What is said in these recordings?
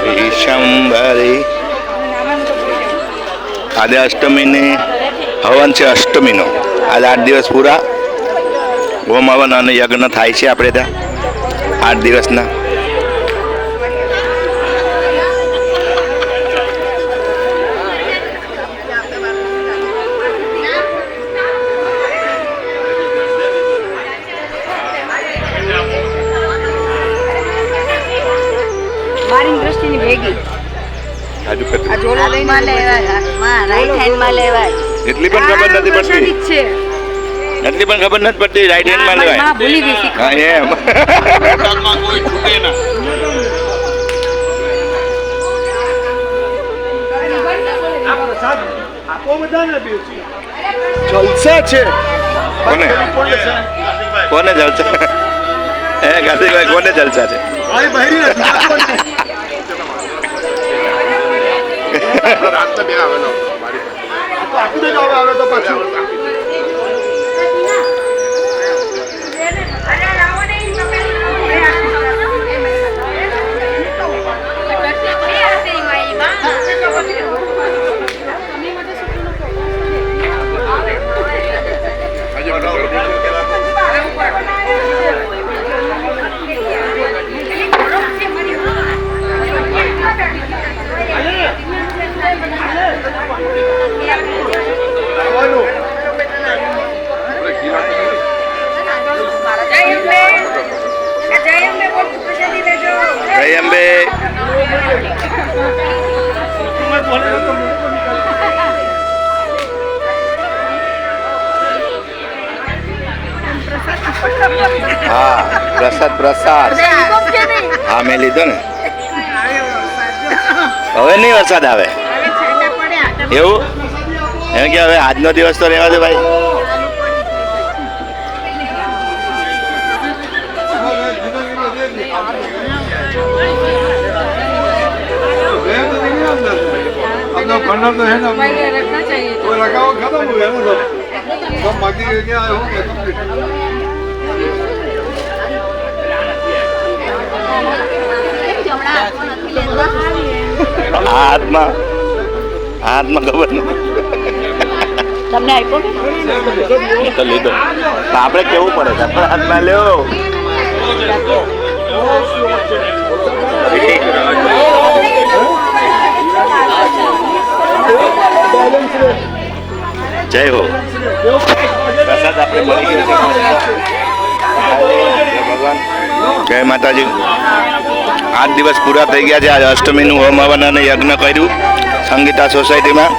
વિશંભરી આજે અષ્ટમીની હવન છે. અષ્ટમીનો આજે 8 દિવસ પૂરા હોમ હવન અને યજ્ઞ થાય છે આપણે ત્યાં 8 દિવસના. મારી દ્રષ્ટિની ભેગી એટલી પણ ખબર નથી પડતી. એટલી પણ ખબર નથી પડતી. રાઈટ હેન્ડમાં લેવાય. હા એમ. જલસા છે. કોને કોને જલસા? હે ગાંધીભાઈ કોને જલસા છે? જય અંબે. હા પ્રસાદ પ્રસાદ. હા મેં લીધો ને. હવે નહીં વરસાદ આવે એવું એમ કે હવે આજનો દિવસ તો રહેવા દે ભાઈ. खंडर तो है ना, वो लगा हुआ खत्म हो गया ना सब बाकी क्या हो હાથમાં ખબર નથી. તમને આપ્યો તો લીધો. આપણે કેવું પડે છે આપણે હાથમાં લ્યો. જય હો. પ્રસાદ આપણે મળી ગયો છે. ભગવાન જય માતાજી. 8 દિવસ પૂરા થઈ ગયા છે. આજે અષ્ટમીનું હોમ હવન અને યજ્ઞ કર્યું સંગીતા સોસાયટીમાં.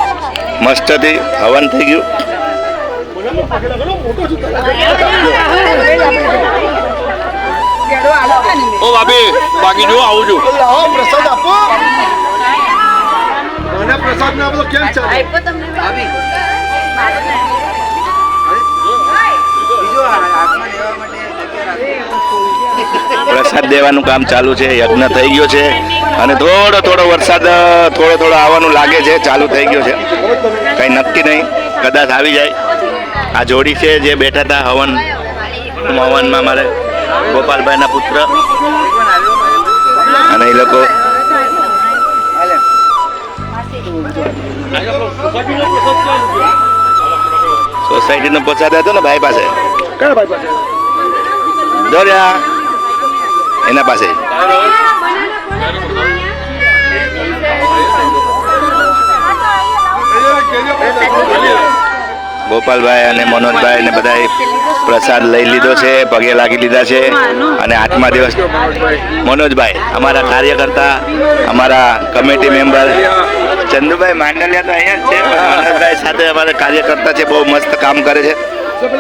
મસ્તથી હવન થઈ ગયું. ઓ ભાભી બાકી જો આવું છું. प्रसाद आपो મને પ્રસાદ ના આપો કેમ ચાલે? આપ્યો તમને ભાભી પ્રસાદ દેવાનું કામ ચાલુ છે. યજ્ઞ થઈ ગયો છે અને થોડો વરસાદ થોડો આવવાનું લાગે છે. ચાલુ થઈ ગયો છે. કંઈ નક્કી નહીં, કદાચ આવી જાય. આ જોડી છે જે બેઠા હતા હવનમાં મારે ગોપાલભાઈના પુત્ર અને એ લોકો સોસાયટીનો પ્રસાદ હતો ને ભાઈ પાસે. કયા ભાઈ પાસે? દોર્યા એના પાસે. ગોપાલભાઈ અને મનોજભાઈ ને બધાએ પ્રસાદ લઈ લીધો છે, પગે લાગી લીધા છે. અને 8મા દિવસ મનોજભાઈ અમારા કાર્યકર્તા, અમારા કમિટી મેમ્બર ચંદુભાઈ માંડલિયા તો અહીંયા જ છે. મનોજભાઈ સાથે અમારા કાર્યકર્તા છે, બહુ મસ્ત કામ કરે છે.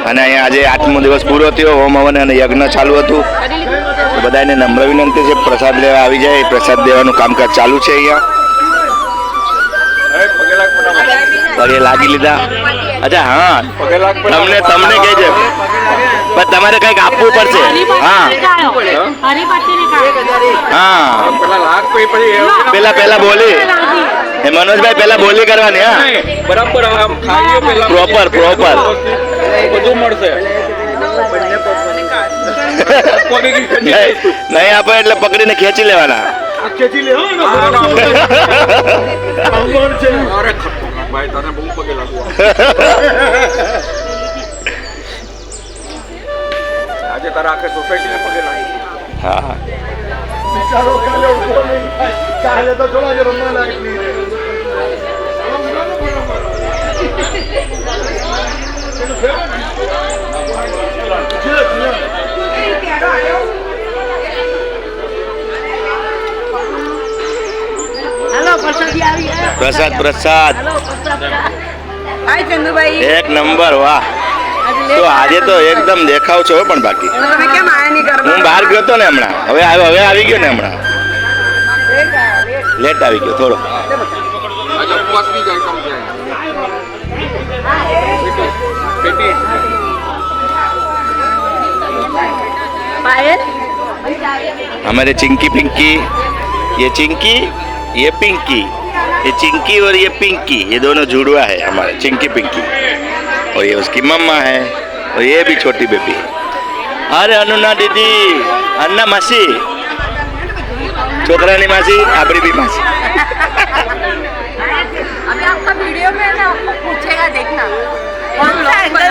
અને અહીંયા આજે 8મો દિવસ પૂરો થયો. હોમ હવન અને યજ્ઞ ચાલુ હતું. બધાને નમ્ર વિનંતી છે પ્રસાદ લેવા આવી જાય. પ્રસાદ દેવાનું કામકાજ ચાલુ છે. અહીંયા પગે લાગી લીધા. અચ્છા હા, તમને કહે છે પણ તમારે કંઈક આપવું પડશે. હા હા પેલા બોલી મનોજભાઈ પેલા બોલી કરવાની. હા બરાબર પ્રોપર બધું મળશે. નહીં આપે એટલે પકડીને ખેંચી લેવાના. ખેંચી લે હો ને અરે ખતરનાક ભાઈ તને બહુ પગે લાગુ આજે તારા આખે સોસાયટીને પગે લાગી હા બિચારો કાલે ઉઠો નહીં થાય. કાલે તો થોડા જે રમવા લાયક નહીં રહે. હાલો પ્રસાદી આવી ગયા. પ્રસાદ પ્રસાદ હાલો પ્રસાદ હાય ચંદુભાઈ એક નંબર વાહ તો આજે તો એકદમ દેખાવ છો હો પણ બાકી તમે કેમ આયા નહીં હું બહાર ગયો તો ને હમણાં હવે આવી ગયો ને હમણાં લેટ આવી ગયો થોડો આજે ઉપવાસની જ આઈટમ છે પેટી પાયલ हमारे चिंकी पिंकी ये चिंकी ये पिंकी ये चिंकी और ये पिंकी ये दोनों जुड़वा है हमारे चिंकी पिंकी और ये उसकी मम्मा है और ये भी छोटी बेबी अरे अनुना दीदी अन्ना मासी छोकरानी मासी आपड़ी भी मासी अभी आपका वीडियो में ना आपको पूछेगा देखना कौन सा एंगल